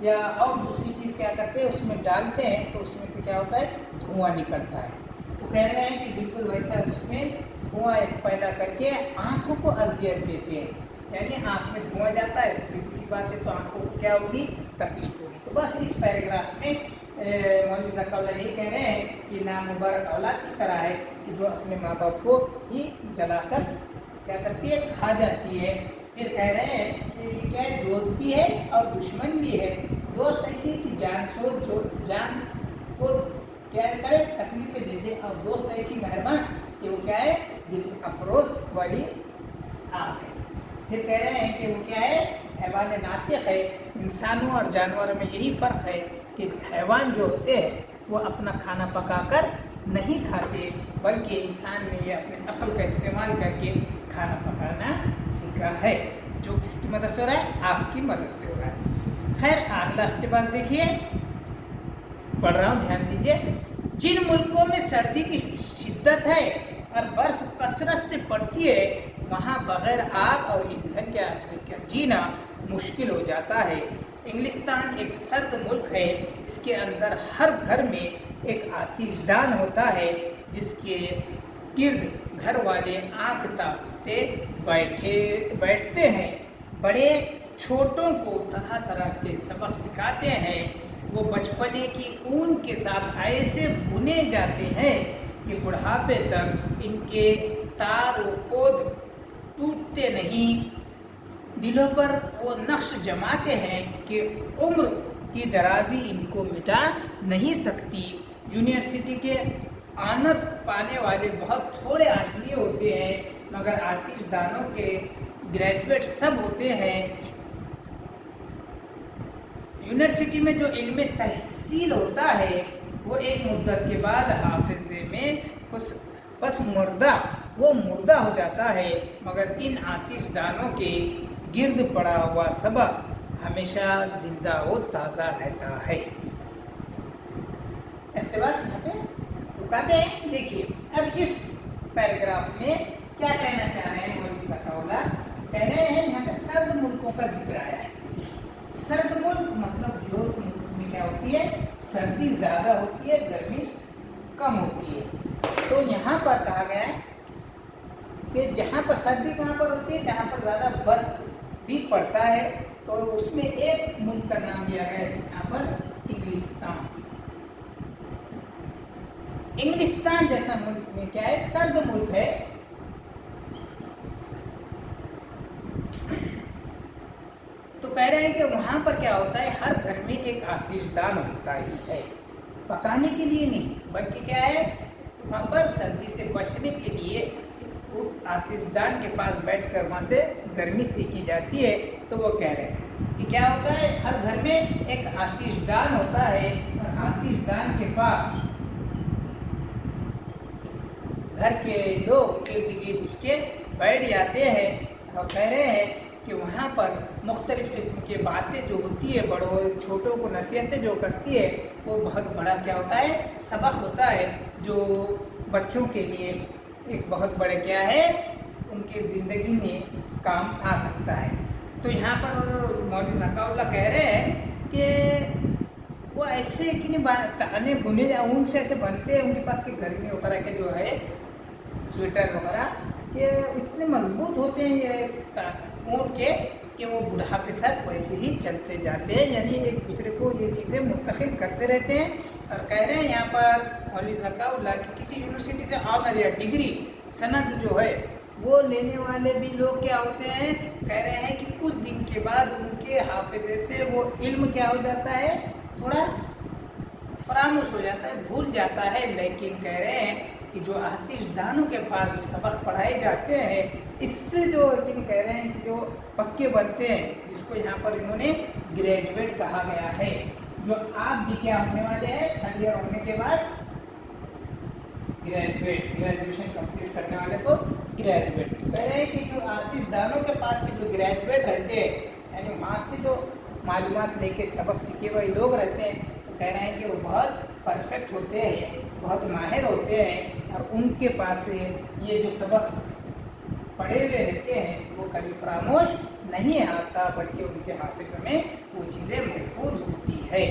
یا اور دوسری چیز کیا کرتے ہیں اس میں ڈالتے ہیں تو اس میں سے کیا ہوتا ہے دھواں نکلتا ہے. وہ کہہ رہے ہیں کہ بالکل ویسا اس میں دھواں پیدا کر کے آنکھوں کو اذیت دیتے ہیں. یعنی آنکھ میں دھواں جاتا ہے سیدھی سی بات ہے تو آنکھوں کو کیا ہوگی تکلیف ہوگی. تو بس اس پیراگراف میں مولوی ذکا اللہ یہ کہہ رہے ہیں کہ نامبارک اولاد کی طرح ہے کہ جو اپنے ماں باپ کو ہی جلا کر کیا کرتی ہے کھا جاتی ہے. پھر کہہ رہے ہیں کہ یہ کیا ہے دوست بھی ہے اور دشمن بھی ہے. دوست ایسی ہے کہ جان سوچ جو جان کو کیا کرے تکلیفیں دے دے, اور دوست ایسی مہربان کہ وہ کیا ہے دل افروز والی آگ ہے. پھر کہہ رہے ہیں کہ وہ کیا ہے حیوان ناطق ہے. انسانوں اور جانوروں میں یہی فرق ہے کہ حیوان جو ہوتے ہیں وہ اپنا کھانا پکا کر نہیں کھاتے, بلکہ انسان نے یہ اپنے عقل کا استعمال کر کے کھانا پکانا سیکھا ہے, جو کس کی مدد سے ہو رہا ہے آپ کی مدد سے ہو رہا ہے. خیر اگلا اقتباس دیکھیے, پڑھ رہا ہوں دھیان دیجیے. جن ملکوں میں سردی کی شدت ہے اور برف کثرت سے پڑتی ہے وہاں بغیر آگ اور ایندھن کے آدمی کا جینا مشکل ہو جاتا ہے. انگلستان ایک سرد ملک ہے. اس کے اندر ہر گھر میں ایک آتش دان ہوتا ہے جس کے گرد گھر والے آگ تاپتے بیٹھتے ہیں. بڑے چھوٹوں کو طرح طرح کے سبق سکھاتے ہیں. وہ بچپنے کی اون کے ساتھ ایسے بنے جاتے ہیں کہ بڑھاپے تک ان کے تار و پود ٹوٹتے نہیں. دلوں پر وہ نقش جماتے ہیں کہ عمر کی درازی ان کو مٹا نہیں سکتی. یونیورسٹی کے آنر پانے والے بہت تھوڑے آدمی ہوتے ہیں, مگر آتش دانوں کے گریجویٹ سب ہوتے ہیں. یونیورسٹی میں جو علم تحصیل ہوتا ہے وہ ایک مدت کے بعد حافظے میں مردہ ہو جاتا ہے, مگر ان آتش دانوں کے گرد پڑا ہوا سبق ہمیشہ زندہ و تازہ رہتا ہے. اقتباس یہاں پہ رکاتے ہیں. دیکھیے اب اس پیراگراف میں کیا کہنا چاہ رہے ہیں مولوی ذکا اللہ. کہہ رہے ہیں یہاں پہ سرد ملکوں کا ذکر آیا ہے. سرد ملک مطلب جو ملک میں کیا ہوتی ہے سردی زیادہ ہوتی ہے گرمی کم ہوتی ہے. تو یہاں پر کہا گیا ہے کہ جہاں پر سردی کہاں پر ہوتی ہے جہاں پر زیادہ برف بھی پڑتا ہے, تو اس میں ایک ملک کا نام دیا گیا ہے یہاں پر انگلستان. انگلستان جیسا ملک میں کیا ہے سرد ملک ہے. تو کہہ رہے ہیں کہ وہاں پر کیا ہوتا ہے ہر گھر میں ایک آتش دان ہوتا ہی ہے, پکانے کے لیے نہیں بلکہ کیا ہے وہاں پر سردی سے بچنے کے لیے آتش دان کے پاس بیٹھ کر وہاں سے گرمی سیکی جاتی ہے. تو وہ کہہ رہے ہیں کہ کیا ہوتا ہے ہر گھر میں ایک آتش دان ہوتا ہے, اور آتش دان کے پاس گھر کے لوگ ارد گرد اس کے بیٹھ جاتے ہیں. اور کہہ رہے ہیں کہ وہاں پر مختلف قسم کی باتیں جو ہوتی ہے بڑوں چھوٹوں کو نصیحتیں جو کرتی ہے وہ بہت بڑا کیا ہوتا ہے سبق ہوتا ہے, جو بچوں کے لیے ایک بہت بڑے کیا ہے ان کی زندگی میں کام آ سکتا ہے. تو یہاں پر مولوی ذکا اللہ کہہ رہے ہیں کہ وہ ایسے کہ نہیں تانے بنے اون سے ایسے بنتے ہیں ان کے پاس کہ گرمی وغیرہ کے جو ہے سویٹر وغیرہ کہ اتنے مضبوط ہوتے ہیں یہ اون کے کہ وہ بڑھاپے تک ویسے ہی چلتے جاتے ہیں. یعنی ایک دوسرے کو یہ چیزیں منتقل کرتے رہتے ہیں. اور کہہ رہے ہیں یہاں پر مولوی ذکا اللہ کی کسی یونیورسٹی سے آنر یا ڈگری سند جو ہے وہ لینے والے بھی لوگ کیا ہوتے ہیں کہہ رہے ہیں کہ کچھ دن کے بعد ان کے حافظے سے وہ علم کیا ہو جاتا ہے تھوڑا فراموش ہو جاتا ہے, بھول جاتا ہے. لیکن کہہ رہے ہیں کہ جو آتش دانوں کے پاس جو سبق پڑھائے جاتے ہیں اس سے جو کہہ رہے ہیں کہ جو پکے بنتے ہیں جس کو یہاں پر انہوں نے گریجویٹ کہا گیا ہے, جو آپ بھی کیا ہونے والے ہیں تھرڈ ایئر ہونے کے بعد گریجویشن کمپلیٹ کرنے والے کو گریجویٹ کہہ رہے ہیں کہ جو آتش دانوں کے پاس کے جو گریجویٹ رہتے ہیں یعنی وہاں سے جو معلومات لے کے سبق سیکھے ہوئے لوگ رہتے ہیں تو کہہ رہے ہیں کہ وہ بہت پرفیکٹ ہوتے ہیں, بہت ماہر ہوتے ہیں, اور ان کے پاس سے یہ جو سبق پڑھے ہوئے رہتے ہیں وہ کبھی فراموش نہیں آتا بلکہ ان کے حافظ میں وہ چیزیں محفوظ ہوتی ہے۔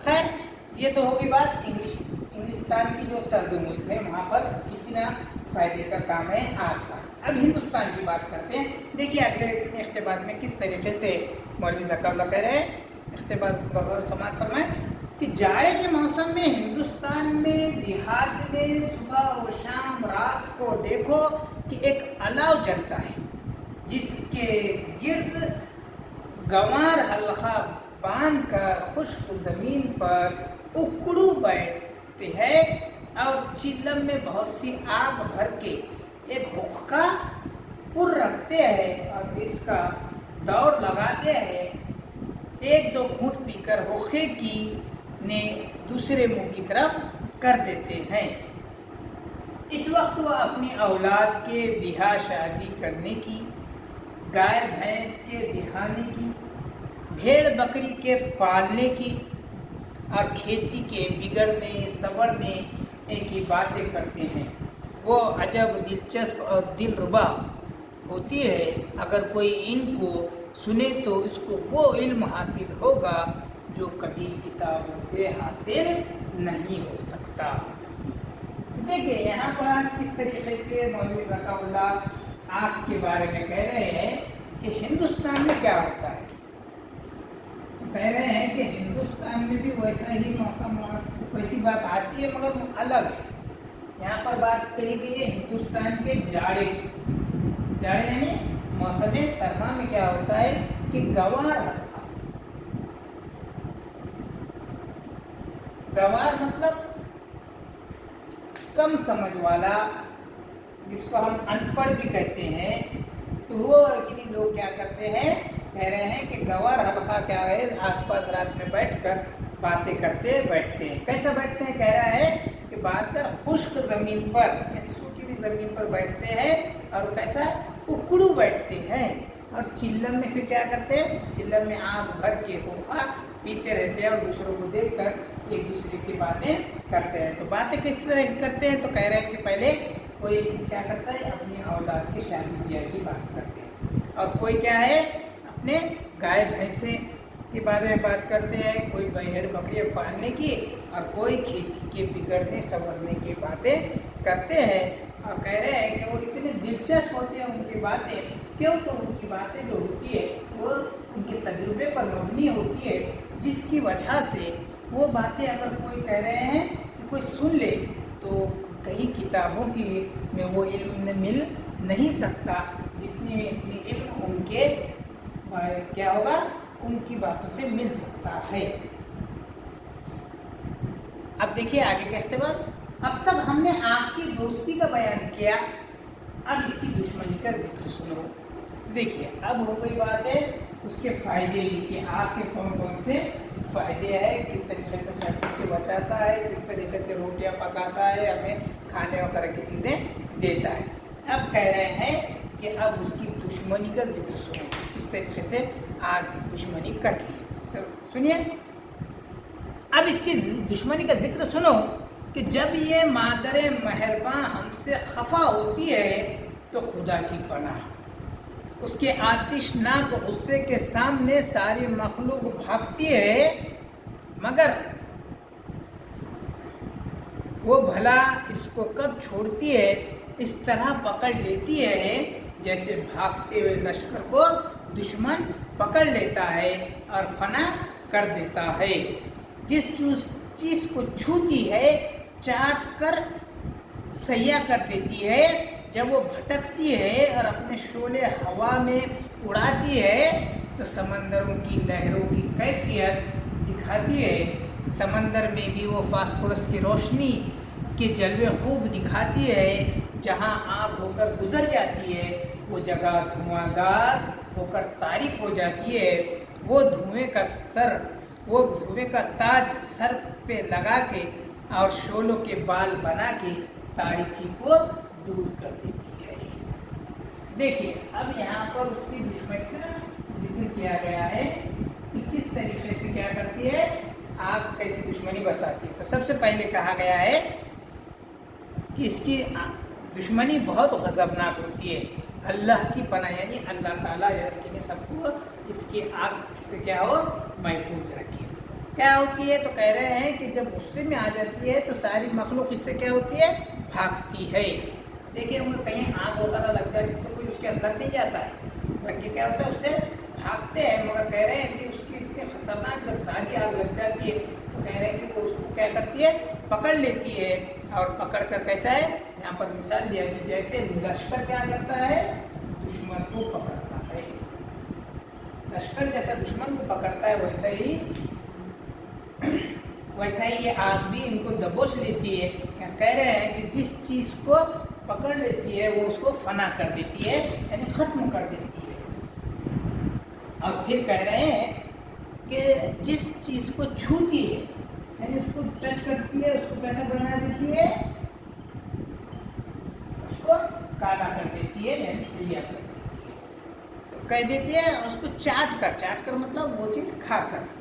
خیر یہ تو ہوگی بات انگلستان کی جو سرد ملک ہے وہاں پر کتنا فائدے کا کام ہے آگ کا۔ اب ہندوستان کی بات کرتے ہیں۔ دیکھیے اگلے اقتباس میں کس طریقے سے مولوی ذکا اللہ کہہ رہے ہیں، اقتباس بغور سماعت فرمائیں کہ جاڑے کے موسم میں ہندوستان میں دیہات میں صبح و شام رات کو دیکھو کہ ایک الاؤ جلتا ہے جس کے گرد گنوار حلقہ باندھ کر خشک زمین پر اکڑو بیٹھتے ہیں اور چلم میں بہت سی آگ بھر کے ایک حقہ پر رکھتے ہیں اور اس کا دوڑ لگاتے ہیں، ایک دو گھونٹ پی کر حقے کی نے دوسرے منہ کی طرف کر دیتے ہیں۔ اس وقت وہ اپنی اولاد کے بیاہ شادی کرنے کی، گائے بھینس کے بہانے کی، بھیڑ بکری کے پالنے کی اور کھیتی کے بگڑنے سنورنے کی باتیں کرتے ہیں۔ وہ عجب دلچسپ اور دلربا ہوتی ہے، اگر کوئی ان کو سنے تو اس کو وہ علم حاصل ہوگا جو کبھی کتابوں سے حاصل نہیں ہو سکتا۔ دیکھیں یہاں پر کس طریقے سے مولوی ذکا اللہ آگ کے بارے میں کہہ رہے ہیں کہ ہندوستان میں کیا ہوتا ہے۔ کہہ رہے ہیں کہ ہندوستان میں بھی ویسا ہی موسم ویسی بات آتی ہے مگر الگ ہے۔ یہاں پر بات کہی گئی ہے ہندوستان کے جاڑے یعنی موسم سرما میں کیا ہوتا ہے کہ گوار مطلب کم سمجھ والا، جس کو ہم ان پڑھ بھی کہتے ہیں، تو وہ لوگ کیا کرتے ہیں، کہہ رہے ہیں کہ گوار حلقہ کیا ہے، آس پاس رات میں بیٹھ کر باتیں کرتے بیٹھتے ہیں۔ کیسا بیٹھتے ہیں، کہہ رہا ہے کہ بات کر خشک زمین پر یعنی سوکھی ہوئی زمین پر بیٹھتے ہیں اور کیسا اکڑو بیٹھتے ہیں، اور چلم میں پھر کیا کرتے ہیں، چلم میں آگ بھر کے ہوخا پیتے رہتے ہیں اور دوسروں کو دیکھ کر ایک دوسرے کی باتیں کرتے ہیں۔ تو باتیں کس طرح کرتے ہیں، تو کہہ رہے ہیں کہ پہلے کوئی کیا کرتا ہے، اپنی اولاد کی شادی بیاہ کی بات کرتے ہیں، اور کوئی کیا ہے اپنے گائے بھینسیں کے بارے میں بات کرتے ہیں، کوئی بھیڑ بکریاں پالنے کی، اور کوئی کھیتی کے بگڑنے سنورنے کی باتیں کرتے ہیں، اور کہہ رہے ہیں کہ وہ اتنے دلچسپ ہوتے ہیں ان کی باتیں، کیوں تو ان کی باتیں جو ہوتی ہے وہ ان کے تجربے پر مبنی ہوتی ہے، جس کی وجہ سے وہ باتیں اگر کوئی کہہ رہے ہیں کہ کوئی سن لے تو کہیں کتابوں کی میں وہ علم مل نہیں سکتا جتنی علم ان کے کیا ہوگا ان کی باتوں سے مل سکتا ہے۔ اب دیکھیے آگے کا اختبار۔ اب تک ہم نے آگ کی دوستی کا بیان کیا، اب اس کی دشمنی کا ذکر سنو۔ دیکھیے اب ہو گئی بات ہے اس کے فائدے بھی کہ آگ کے کون کون سے فائدے ہیں، کس طریقے سے سردی سے بچاتا ہے، کس طریقے سے روٹیاں پکاتا ہے، ہمیں کھانے وغیرہ کی چیزیں دیتا ہے۔ اب کہہ رہے ہیں کہ اب اس کی دشمنی کا ذکر سنو، کس طریقے سے آگ کی دشمنی کرتی ہے۔ تو سنیے اب اس کی دشمنی کا ذکر سنو کہ جب یہ مادر مہرباں ہم سے خفا ہوتی ہے تو خدا کی پناہ، اس کے آتشناک غصے کے سامنے ساری مخلوق بھاگتی ہے، مگر وہ بھلا اس کو کب چھوڑتی ہے، اس طرح پکڑ لیتی ہے جیسے بھاگتے ہوئے لشکر کو دشمن پکڑ لیتا ہے اور فنا کر دیتا ہے۔ جس چیز کو چھوتی ہے چاٹ کر سیاہ کر دیتی ہے، جب وہ بھٹکتی ہے اور اپنے شعلے ہوا میں اڑاتی ہے تو سمندروں کی لہروں کی کیفیت دکھاتی ہے۔ سمندر میں بھی وہ فاسفورس کی روشنی کے جلوے خوب دکھاتی ہے، جہاں آگ ہو کر گزر جاتی ہے وہ جگہ دھواں دار ہو کر تاریک ہو جاتی ہے۔ وہ دھوئیں کا تاج سر پہ لگا کے اور شعلوں کے بال بنا کے تاریکی کو دور کر دیتی ہے۔ دیکھیے اب یہاں پر اس کی دشمنی کا ذکر کیا گیا ہے کہ کس طریقے سے کیا کرتی ہے، آگ کیسی دشمنی بتاتی ہے۔ تو سب سے پہلے کہا گیا ہے کہ اس کی دشمنی بہت غضبناک ہوتی ہے، اللہ کی پناہ یعنی اللہ تعالیٰ یعنی سب کو اس کی آگ سے کیا ہو محفوظ رکھے۔ کیا ہوتی ہے تو کہہ رہے ہیں کہ جب غصے میں آ جاتی ہے تو ساری مخلوق اس سے کیا ہوتی ہے بھاگتی ہے۔ دیکھیں وہ کہیں آگ وغیرہ لگ جاتی تو کوئی اس کے اندر نہیں جاتا ہے بلکہ کیا ہوتا ہے اس سے بھاگتے ہیں، مگر کہہ رہے ہیں کہ اس کی اتنی خطرناک جب ساری آگ لگ جاتی ہے تو کہہ رہے ہیں کہ وہ اس کو کیا کرتی ہے پکڑ لیتی ہے، اور پکڑ کر کیسا ہے یہاں پر مثال دیا کہ جیسے لشکر کیا کرتا ہے دشمن کو پکڑتا ہے، لشکر جیسا دشمن کو پکڑتا ہے ویسا ہی یہ آگ بھی ان کو دبوچ لیتی ہے۔ کہہ رہے ہیں کہ جس چیز کو پکڑ لیتی ہے وہ اس کو فنا کر دیتی ہے یعنی ختم کر دیتی ہے۔ اور پھر کہہ رہے ہیں کہ جس چیز کو چھوتی ہے یعنی اس کو ٹچ کرتی ہے اس کو کیسا بنا دیتی ہے اس کو کالا کر دیتی ہے یعنی سیاہ کر دیتی ہے، تو کہہ دیتی ہے اس کو چاٹ کر مطلب وہ چیز کھا کر،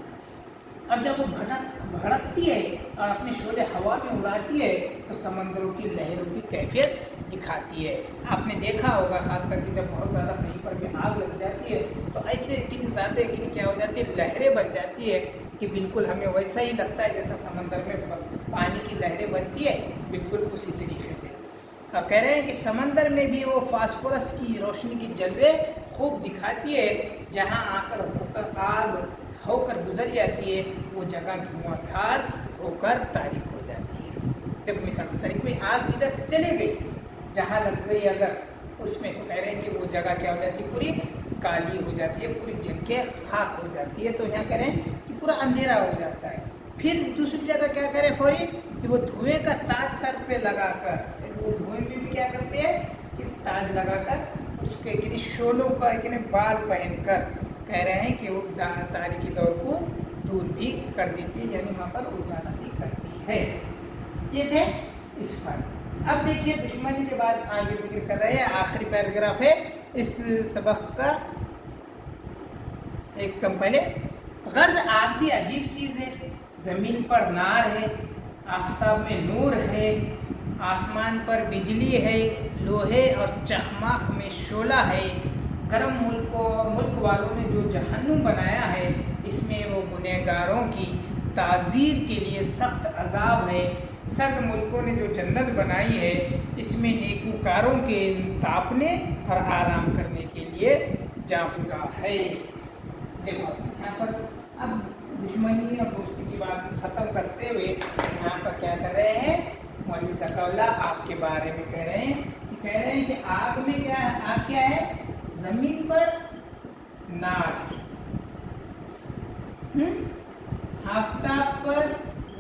اور جب وہ بھڑکتی ہے اور اپنے شعلے ہوا میں اڑاتی ہے تو سمندروں کی لہروں کی کیفیت دکھاتی ہے۔ آپ نے دیکھا ہوگا خاص کر کے جب بہت زیادہ کہیں پر بھی آگ لگ جاتی ہے تو ایسے کیا ہو جاتی ہے لہریں بن جاتی ہے کہ بالکل ہمیں ویسا ہی لگتا ہے جیسا سمندر میں پانی کی لہریں بنتی ہے، بالکل اسی طریقے سے۔ اور کہہ رہے ہیں کہ سمندر میں بھی وہ فاسفورس کی روشنی کی جلوے خوب دکھاتی ہے، جہاں آگ ہو کر گزر جاتی ہے وہ جگہ دھواں دھار ہو کر تاریک ہو جاتی ہے۔ دیکھو مثال کے طور پر آگ جدھر سے چلے گئی جہاں لگ گئی اگر اس میں تو کہہ رہے ہیں کہ وہ جگہ کیا ہو جاتی ہے پوری کالی ہو جاتی ہے، پوری جل کے خاک ہو جاتی ہے، تو یہاں کہہ رہے ہیں کہ پورا اندھیرا ہو جاتا ہے۔ پھر دوسری جگہ کیا کرے فوری کہ وہ دھوئیں کا تاج سر پہ لگا کر، وہ دھوئیں میں بھی کیا کرتے ہیں کس تاج لگا کر اس کے شعلوں کا بال پہن کر کہہ رہے ہیں کہ وہ تاریکی دور کو دور بھی کر دیتی ہے یعنی وہاں پر اجالا بھی کرتی ہے۔ یہ تھے اس پر۔ اب دیکھیے دشمنی کے بعد آگے ذکر کر رہے ہیں، آخری پیراگراف ہے اس سبق کا ایک کم پہلے۔ غرض آگ بھی عجیب چیز ہے، زمین پر نار ہے، آفتاب میں نور ہے، آسمان پر بجلی ہے، لوہے اور چخماق میں شعلہ ہے، گرم ملک والوں نے جو جہنم بنایا ہے اس میں وہ گنہگاروں کی تعزیر کے لیے سخت عذاب ہے، سرد ملکوں نے جو جنت بنائی ہے اس میں نیکوکاروں کے تاپنے اور آرام کرنے کے لیے جاں فضا ہے۔ دیکھو یہاں پر اب دشمنی اور دوستی کی بات ختم کرتے ہوئے یہاں پر کیا کر رہے ہیں مولوی ذکاء اللہ آگ کے بارے میں کہہ رہے ہیں کہ آگ میں کیا ہے، آگ کیا ہے زمین پر نار ہے، آفتاب پر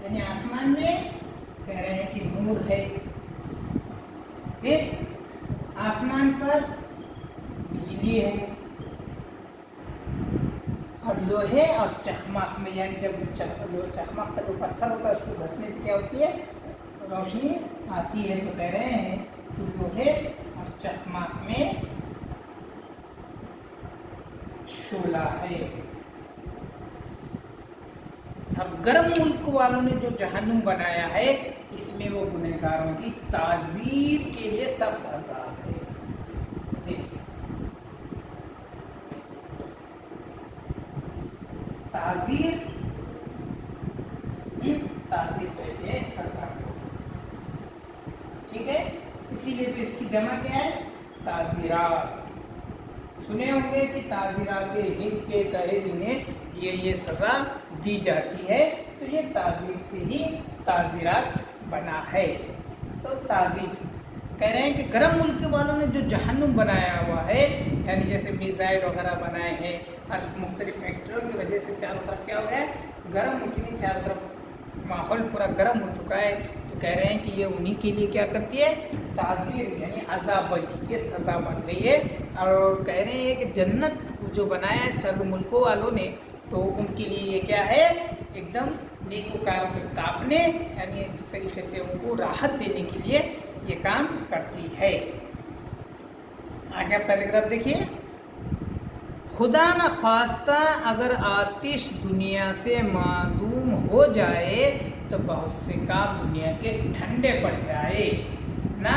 یعنی آسمان میں کہہ رہے ہیں کہ نور ہے، پھر آسمان پر بجلی ہے، اور لوہے اور چخماق میں یعنی جب چخماق کا جو پتھر ہوتا ہے اس کو گھسنے پہ کیا ہوتی ہے روشنی آتی ہے، تو کہہ رہے ہیں کہ لوہے اور چخماق میں شعلہ ہے، اب گرم ملک والوں نے جو جہنم بنایا ہے اس میں وہ گنہگاروں کی تعزیر کے لیے سخت عذاب ہے۔ دیکھیے تعزیر کہتے ہیں سزا کو، ٹھیک ہے، اسی لیے تو اس کی جمع کیا ہے تعزیرات۔ سنے ہوں گے کہ تعزیرات ہند کے تحت انہیں یہ سزا دی جاتی ہے، تو یہ تعزیر سے ہی تعزیرات بنا ہے۔ تو تعزیر کہہ رہے ہیں کہ گرم ملک والوں نے جو جہنم بنایا ہوا ہے یعنی جیسے میزائل وغیرہ بنائے ہیں اور مختلف فیکٹریوں کی وجہ سے چاروں طرف کیا ہو گیا ہے گرم ملک، چاروں طرف ماحول پورا گرم ہو چکا ہے، تو کہہ رہے ہیں کہ یہ انہی کے لیے کیا کرتی ہے تعزیر یعنی عذاب بن چکی ہے، سزا بن گئی ہے، اور کہہ رہے ہیں کہ جنت جو بنایا ہے سرد ملکوں والوں نے تو ان کے لیے یہ کیا ہے ایک دم نیکوکاروں کے تاپنے یعنی اس طریقے سے ان کو راحت دینے کے لیے یہ کام کرتی ہے۔ آگے پیراگراف دیکھیے، خدا نہ خواستہ اگر آتش دنیا سے معدوم ہو جائے تو بہت سے کام دنیا کے ٹھنڈے پڑ جائے، نہ